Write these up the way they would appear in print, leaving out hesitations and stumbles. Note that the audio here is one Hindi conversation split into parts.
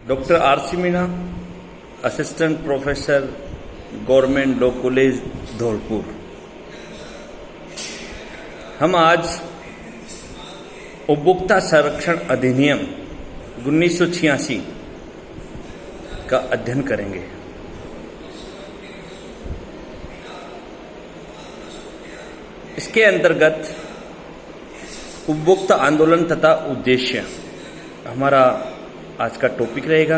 Doctor RC. Meena, assistant professor, government law college Dholpur. हम आज उपभोक्ता संरक्षण अधिनियम 1986 का अध्ययन करेंगे। इसके अंतर्गत उपभोक्ता आंदोलन तथा उद्देश्य हमारा आज का टॉपिक रहेगा।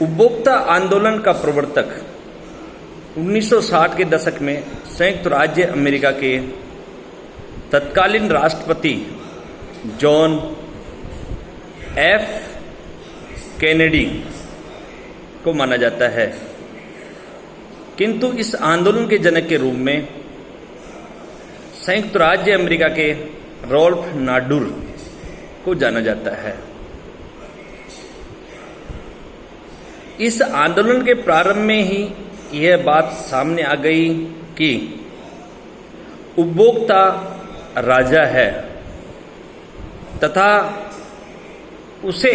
उपभोक्ता आंदोलन का प्रवर्तक 1960 के दशक में संयुक्त राज्य अमेरिका के तत्कालीन राष्ट्रपति जॉन एफ कैनेडी को माना जाता है, किंतु इस आंदोलन के जनक के रूप में संयुक्त राज्य अमेरिका के रॉल्फ नाडर को जाना जाता है। इस आंदोलन के प्रारंभ में ही यह बात सामने आ गई कि उपभोक्ता राजा है तथा उसे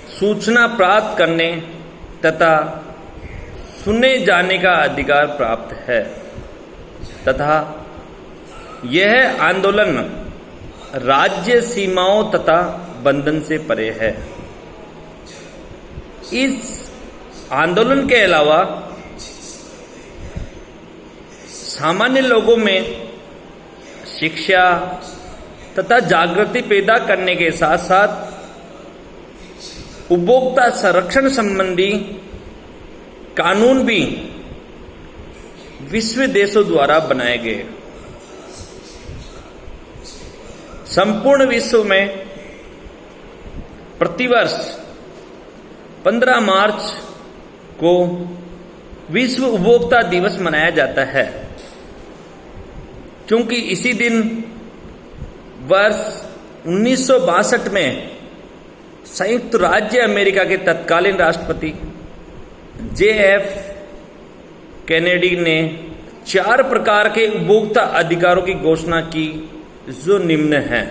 सूचना प्राप्त करने तथा सुने जाने का अधिकार प्राप्त है तथा यह आंदोलन राज्य सीमाओं तथा बंधन से परे है। इस आंदोलन के अलावा सामान्य लोगों में शिक्षा तथा जागृति पैदा करने के साथ साथ उपभोक्ता संरक्षण संबंधी कानून भी विश्व देशों द्वारा बनाए गए। संपूर्ण विश्व में प्रतिवर्ष 15 मार्च को विश्व उपभोक्ता दिवस मनाया जाता है, क्योंकि इसी दिन वर्ष 1962 में संयुक्त राज्य अमेरिका के तत्कालीन राष्ट्रपति जे.एफ. कैनेडी ने 4 प्रकार के उपभोक्ता अधिकारों की घोषणा की, जो निम्न हैं।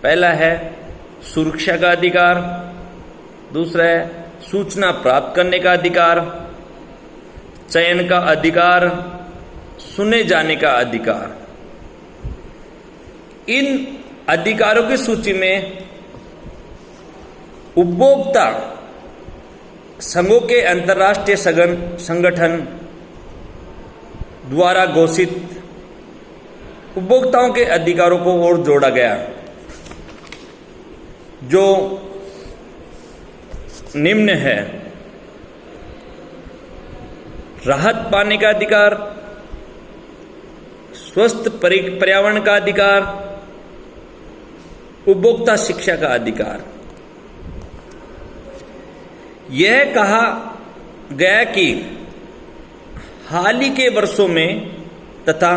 पहला है सुरक्षा का अधिकार, दूसरा है सूचना प्राप्त करने का अधिकार, चयन का अधिकार, सुने जाने का अधिकार। इन अधिकारों की सूची में उपभोक्ता संघों के अंतर्राष्ट्रीय संगठन द्वारा घोषित उपभोक्ताओं के अधिकारों को और जोड़ा गया, जो निम्न है। राहत पाने का अधिकार, स्वस्थ पर्यावरण का अधिकार, उपभोक्ता शिक्षा का अधिकार। यह कहा गया कि हाल ही के वर्षों में तथा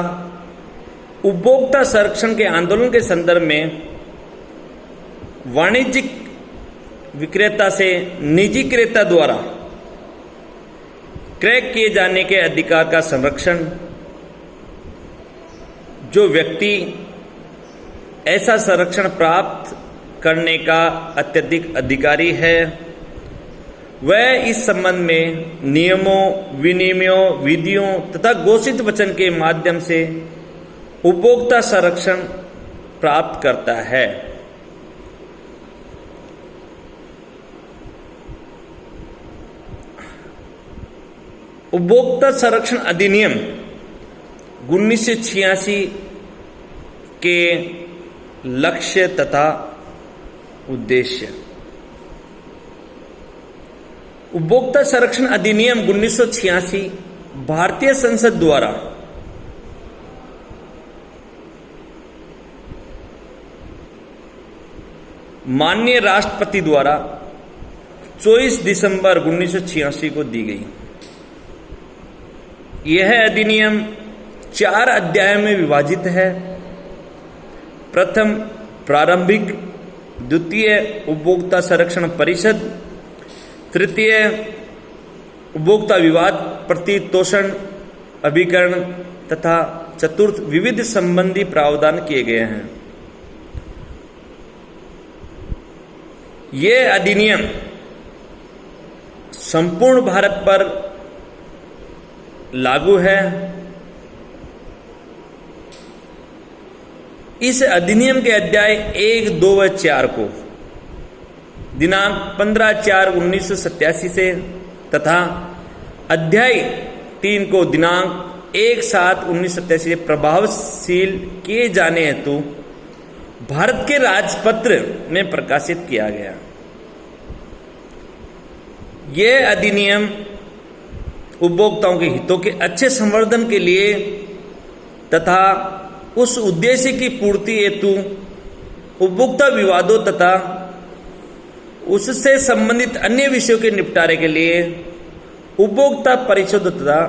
उपभोक्ता संरक्षण के आंदोलन के संदर्भ में वाणिज्यिक विक्रेता से निजी क्रेता द्वारा क्रय किए जाने के अधिकार का संरक्षण, जो व्यक्ति ऐसा संरक्षण प्राप्त करने का अत्यधिक अधिकारी है, वह इस संबंध में नियमों, विनियमों, विधियों तथा घोषित वचन के माध्यम से उपभोक्ता संरक्षण प्राप्त करता है। उपभोक्ता संरक्षण अधिनियम 1986 के लक्ष्य तथा उद्देश्य। उपभोक्ता संरक्षण अधिनियम 1986 भारतीय संसद द्वारा माननीय राष्ट्रपति द्वारा 24 दिसंबर 1986 को दी गई। यह अधिनियम 4 अध्यायों में विभाजित है। प्रथम प्रारंभिक, द्वितीय उपभोक्ता संरक्षण परिषद, तृतीय उपभोक्ता विवाद प्रतितोषण अभिकरण तथा चतुर्थ विविध संबंधी प्रावधान किए गए हैं। ये अधिनियम संपूर्ण भारत पर लागू है। इस अधिनियम के अध्याय 1, 2 व 4 को दिनांक 15/4/1987 से तथा अध्याय 3 को दिनांक 1/7/1987 से प्रभावशील किए जाने हेतु भारत के राजपत्र में प्रकाशित किया गया। यह अधिनियम उपभोक्ताओं के हितों के अच्छे संवर्धन के लिए तथा उस उद्देश्य की पूर्ति हेतु उपभोक्ता विवादों तथा उससे संबंधित अन्य विषयों के निपटारे के लिए उपभोक्ता परिषद तथा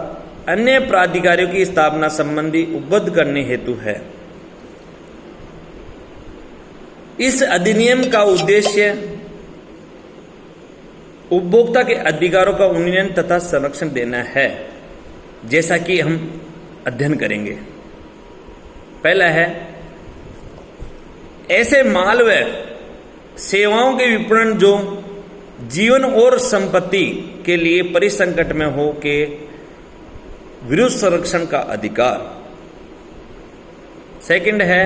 अन्य प्राधिकारियों की स्थापना संबंधी उपबद्ध करने हेतु है। इस अधिनियम का उद्देश्य उपभोक्ता के अधिकारों का उन्नयन तथा संरक्षण देना है, जैसा कि हम अध्ययन करेंगे। पहला है, ऐसे माल व सेवाओं के विपणन जो जीवन और संपत्ति के लिए परिसंकट में हो के विरुद्ध संरक्षण का अधिकार। सेकंड है,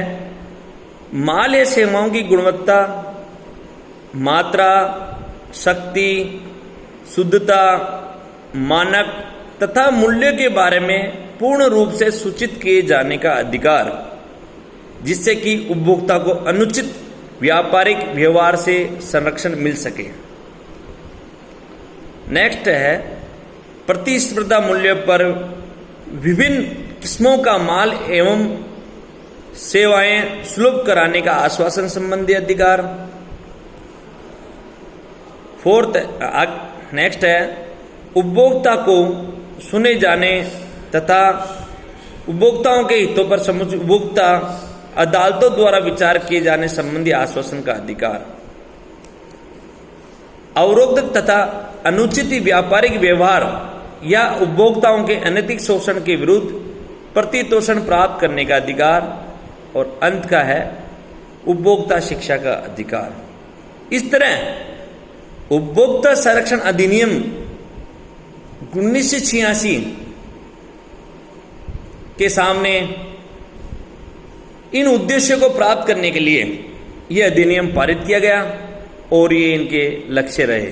माल या सेवाओं की गुणवत्ता, मात्रा, शक्ति, शुद्धता, मानक तथा मूल्य के बारे में पूर्ण रूप से सूचित किए जाने का अधिकार, जिससे कि उपभोक्ता को अनुचित व्यापारिक व्यवहार से संरक्षण मिल सके। नेक्स्ट है, प्रतिस्पर्धा मूल्य पर विभिन्न किस्मों का माल एवं सेवाएं सुलभ कराने का आश्वासन संबंधी अधिकार। फोर्थ, नेक्स्ट है, उपभोक्ता को सुने जाने तथा उपभोक्ताओं के हितों पर समुचित उपभोक्ता अदालतों द्वारा विचार किए जाने संबंधी आश्वासन का अधिकार। अवरोध तथा अनुचित व्यापारिक व्यवहार या उपभोक्ताओं के अनैतिक शोषण के विरुद्ध प्रतितोषण प्राप्त करने का अधिकार। और अंत का है, उपभोक्ता शिक्षा का अधिकार। इस तरह उपभोक्ता संरक्षण अधिनियम 1986 के सामने इन उद्देश्यों को प्राप्त करने के लिए यह अधिनियम पारित किया गया और ये इनके लक्ष्य रहे।